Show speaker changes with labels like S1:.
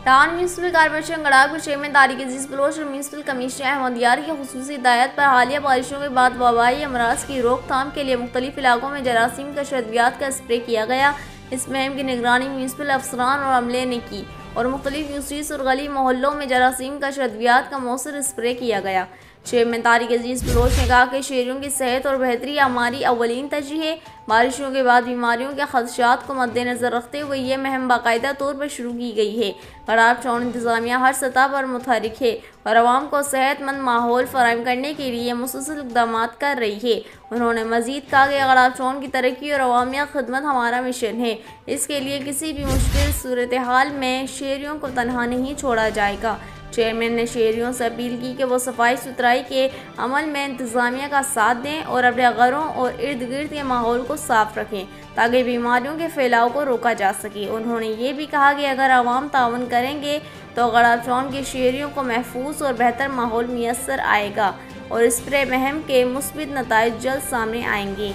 S1: Town municipal corporation गड़ाब के chairman Tariq अजीज Bloch और municipal commissioner Ahmad यार की खुसूसी हिदायत पर हालिया बारिशों के बाद वबाई अमराज की रोकथाम के लिए मुख्तलिफ इलाकों में जरासीम का शरदियात का स्प्रे किया गया। इस मुहिम की निगरानी म्यूनसिपल अफसरान और अमले ने की और मुख्तलिफ यूसीस और गली मोहल्लों में जरासीम का शरदियात का मौसर स्प्रे किया गया। चेयरमैन तारिक अजीज बलोच ने कहा कि शहरियों की सेहत और बेहतरी हमारी अवलीन तरजीह है। बारिशों के बाद बीमारियों के खदशात को मद्देनजर रखते हुए ये मुहिम बाकायदा तौर पर शुरू की गई है। गड़ाब टाउन इंतजामिया हर सतह पर मुतहरिक है और आवाम को सेहतमंद माहौल फराहम करने के लिए मुसलसल इक़दाम कर रही है। उन्होंने मजीद कहा कि गड़ाब टाउन की तरक्की और अवामिया खिदमत हमारा मिशन है। इसके लिए किसी भी मुश्किल सूरत हाल में शहरियों को तनहा नहीं छोड़ा जाएगा। चेयरमैन ने शहरियों से अपील की कि वो सफाई सुथराई के अमल में इंतज़ामिया का साथ दें और अपने घरों और इर्द गिर्द के माहौल को साफ रखें ताकि बीमारियों के फैलाव को रोका जा सके। उन्होंने ये भी कहा कि अगर आवाम ताउन करेंगे तो गड़ाब टाउन के शहरियों को महफूज और बेहतर माहौल मैसर आएगा और स्प्रे मुहिम के मुस्बित नताइज जल्द सामने आएंगे।